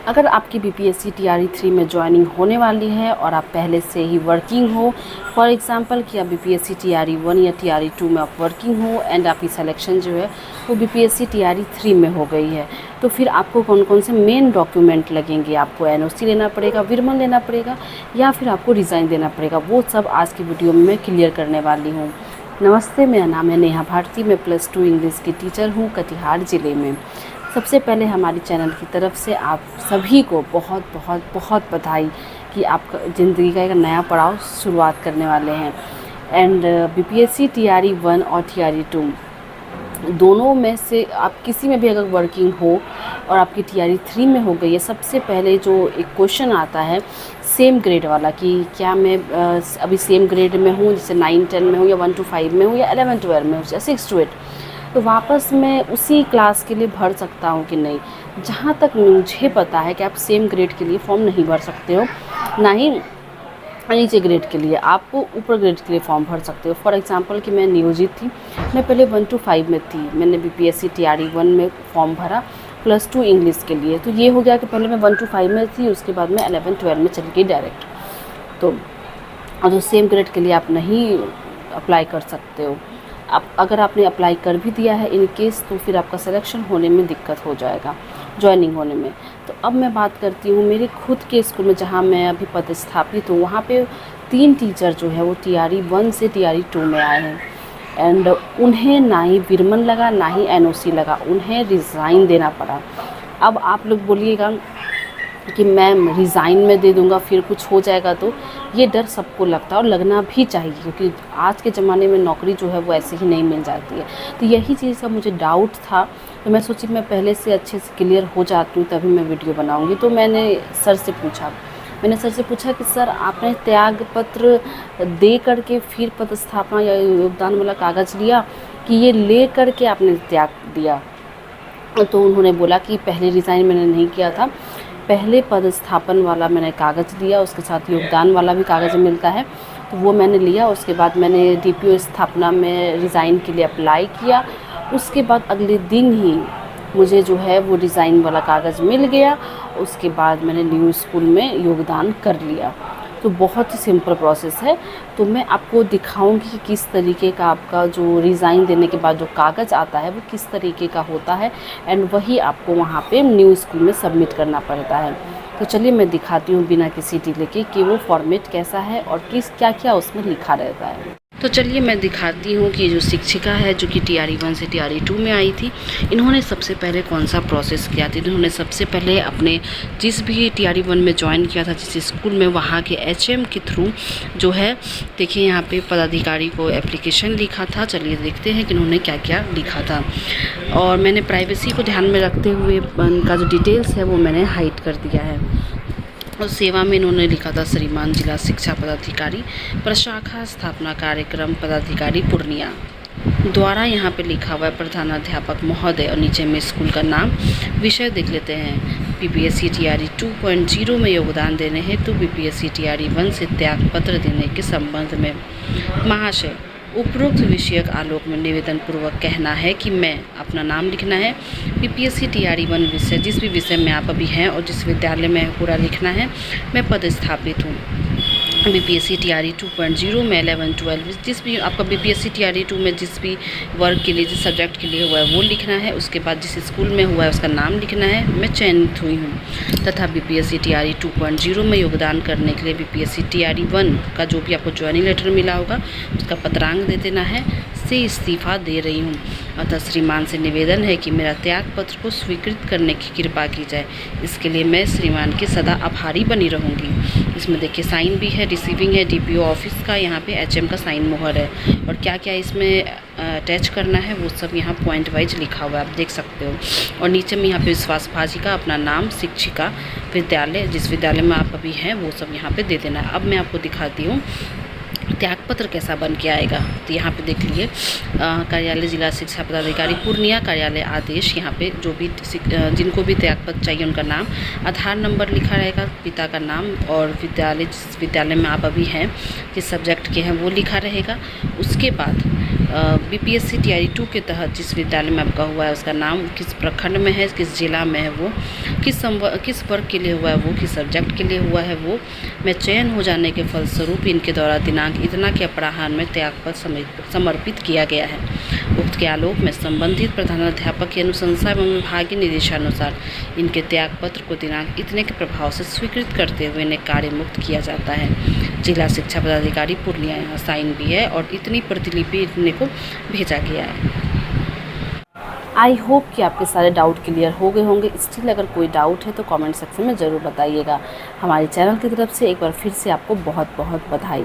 अगर आपकी BPSC TRE 3 में ज्वाइनिंग होने वाली है और आप पहले से ही वर्किंग हो, फॉर एग्जांपल कि आप बीपीएससी टीआरई 1 या टीआरई 2 में आप वर्किंग हो एंड आपकी सिलेक्शन जो है वो बीपीएससी टीआरई 3 में हो गई है, तो फिर आपको कौन कौन से मेन डॉक्यूमेंट लगेंगे। आपको एनओसी लेना पड़ेगा, विरमन लेना पड़ेगा, या फिर आपको रिज़ाइन देना पड़ेगा। वो सब आज की वीडियो में मैं क्लियर करने वाली हूँ। नमस्ते, मेरा नाम है नेहा भारती। मैं +2 इंग्लिश की टीचर हूँ कटिहार ज़िले में। सबसे पहले हमारे चैनल की तरफ से आप सभी को बहुत बहुत बहुत बधाई कि आप ज़िंदगी का एक नया पड़ाव शुरुआत करने वाले हैं। एंड बीपीएससी टीआरई 1 और टीआरई 2 दोनों में से आप किसी में भी अगर वर्किंग हो और आपकी टीआरई 3 में हो गई है, सबसे पहले जो एक क्वेश्चन आता है सेम ग्रेड वाला कि क्या मैं अभी सेम ग्रेड में हूँ, जैसे 9 10 में हूँ या 1 to 5 में हूँ या 11 12 में हूँ या 6 to 8, तो वापस मैं उसी क्लास के लिए भर सकता हूँ कि नहीं। जहाँ तक मुझे पता है कि आप सेम ग्रेड के लिए फॉर्म नहीं भर सकते हो, ना ही नीचे ग्रेड के लिए। आप ऊपर ग्रेड के लिए फॉर्म भर सकते हो। फॉर एग्जांपल कि मैं नियोजित थी, मैं पहले 1 to 5 में थी, मैंने बीपीएससी टीआरई 1 में फॉर्म भरा +2 इंग्लिश के लिए। तो ये हो गया कि पहले मैं 1 to 5 में थी, उसके बाद मैं 11 12 में चली गई डायरेक्ट। तो सेम ग्रेड के लिए आप नहीं अप्लाई कर सकते हो। आप अगर आपने अप्लाई कर भी दिया है इन केस, तो फिर आपका सिलेक्शन होने में दिक्कत हो जाएगा, ज्वाइनिंग होने में। तो अब मैं बात करती हूँ मेरे खुद के स्कूल में जहाँ मैं अभी पदस्थापित हूँ। वहाँ पे 3 टीचर जो है वो टीआरई 1 से टीआरई 2 में आए हैं एंड उन्हें ना ही विरमन लगा ना ही एनओसी लगा, उन्हें रिज़ाइन देना पड़ा। अब आप लोग बोलिएगा कि मैम रिज़ाइन में दे दूँगा फिर कुछ हो जाएगा, तो ये डर सबको लगता है और लगना भी चाहिए, क्योंकि आज के ज़माने में नौकरी जो है वो ऐसे ही नहीं मिल जाती है। तो यही चीज़ का मुझे डाउट था, तो मैं सोची मैं पहले से अच्छे से क्लियर हो जाती हूँ तभी मैं वीडियो बनाऊँगी। तो मैंने सर से पूछा कि सर आपने त्याग पत्र दे करके फिर पदस्थापना या योगदान वाला कागज़ लिया कि ये ले करके आपने त्याग दिया। तो उन्होंने बोला कि पहले रिज़ाइन मैंने नहीं किया था, पहले पदस्थापन वाला मैंने कागज़ लिया, उसके साथ योगदान वाला भी कागज़ मिलता है, तो वो मैंने लिया। उसके बाद मैंने डीपीओ स्थापना में रिज़ाइन के लिए अप्लाई किया। उसके बाद अगले दिन ही मुझे जो है वो रिज़ाइन वाला कागज़ मिल गया। उसके बाद मैंने न्यू स्कूल में योगदान कर लिया। तो बहुत ही सिंपल प्रोसेस है। तो मैं आपको दिखाऊंगी कि किस तरीके का आपका जो रिज़ाइन देने के बाद जो कागज़ आता है वो किस तरीके का होता है एंड वही आपको वहाँ पे न्यू स्कूल में सबमिट करना पड़ता है। तो चलिए मैं दिखाती हूँ बिना किसी डिले के कि वो फॉर्मेट कैसा है और क्या क्या उसमें लिखा रहता है। तो चलिए मैं दिखाती हूँ कि जो शिक्षिका है जो कि टीआरई 1 से टीआरई 2 में आई थी, इन्होंने सबसे पहले कौन सा प्रोसेस किया था। इन्होंने सबसे पहले अपने जिस भी टीआरई 1 में ज्वाइन किया था जिस स्कूल में, वहाँ के एचएम के थ्रू जो है, देखिए यहाँ पे पदाधिकारी को एप्लीकेशन लिखा था। चलिए देखते हैं कि इन्होंने क्या क्या लिखा था। और मैंने प्राइवेसी को ध्यान में रखते हुए उनका जो डिटेल्स है वो मैंने हाइड कर दिया है। और सेवा में इन्होंने लिखा था श्रीमान जिला शिक्षा पदाधिकारी, प्रशाखा स्थापना कार्यक्रम पदाधिकारी पूर्णिया द्वारा। यहाँ पे लिखा हुआ है प्रधानाध्यापक महोदय और नीचे में स्कूल का नाम। विषय देख लेते हैं, बीपीएससी टीआरई 2.0 में योगदान देने हेतु बीपीएससी टीआरई 1 से त्यागपत्र देने के संबंध में महाशय उपरोक्त विषयक आलोक में निवेदन पूर्वक कहना है कि मैं अपना नाम लिखना है, बीपीएससी टीआरई 1 विषय जिस भी विषय में आप अभी हैं और जिस विद्यालय में पूरा लिखना है, मैं पदस्थापित हूँ बीपीएससी टीआरई 2.0 में 11 12 जिस भी आपका बीपीएससी टीआरई 2 में जिस भी वर्ग के लिए जिस सब्जेक्ट के लिए हुआ है वो लिखना है। उसके बाद जिस स्कूल में हुआ है उसका नाम लिखना है, मैं चयनित हुई हूँ, तथा बीपीएससी टीआरई 2.0 में योगदान करने के लिए बीपीएससी टीआरई 1 का जो भी आपको ज्वाइनिंग लेटर मिला होगा उसका पत्रांक दे देना है, से इस्तीफ़ा दे रही हूँ। अतः श्रीमान से निवेदन है कि मेरा त्याग पत्र को स्वीकृत करने की कृपा की जाए। इसके लिए मैं श्रीमान की सदा आभारी बनी रहूँगी। इसमें देखिए साइन भी है, रिसीविंग है डीपीओ ऑफिस का, यहाँ पे एचएम का साइन मोहर है और क्या क्या इसमें अटैच करना है वो सब यहाँ पॉइंट वाइज लिखा हुआ है, आप देख सकते हो। और नीचे में यहाँ पे विश्वास भाजी का अपना नाम, शिक्षिका, विद्यालय जिस विद्यालय में आप अभी हैं वो सब यहाँ पे दे देना है। अब मैं आपको दिखाती हूँ त्यागपत्र कैसा बन के आएगा। तो यहाँ पे देख लीजिए कार्यालय जिला शिक्षा पदाधिकारी पूर्णिया कार्यालय आदेश, यहाँ पे जो भी जिनको भी त्यागपत्र चाहिए उनका नाम, आधार नंबर लिखा रहेगा, पिता का नाम और विद्यालय जिस विद्यालय में आप अभी हैं जिस सब्जेक्ट के हैं वो लिखा रहेगा। उसके बाद बीपीएससी टीआरई 2 के तहत जिस विद्यालय में आपका हुआ है उसका नाम किस प्रखंड में है, किस जिला में है, वो किस वर्ग के लिए हुआ है, वो किस सब्जेक्ट के लिए हुआ है, वो में चयन हो जाने के फलस्वरूप इनके द्वारा दिनांक इतना के अपराह्न में त्यागपत्र समर्पित किया गया है। उक्त के आलोक में संबंधित प्रधानाध्यापक की अनुशंसा एवं विभागीय निर्देशानुसार इनके त्यागपत्र को दिनांक इतने के प्रभाव से स्वीकृत करते हुए इन्हें कार्य मुक्त किया जाता है। जिला शिक्षा पदाधिकारी पूर्णिया यहाँ साइन भी है और इतनी प्रतिलिपि इतने को भेजा गया है। आई होप कि आपके सारे डाउट क्लियर हो गए होंगे। स्टिल अगर कोई डाउट है तो कमेंट सेक्शन में ज़रूर बताइएगा। हमारे चैनल की तरफ से एक बार फिर से आपको बहुत बहुत बधाई।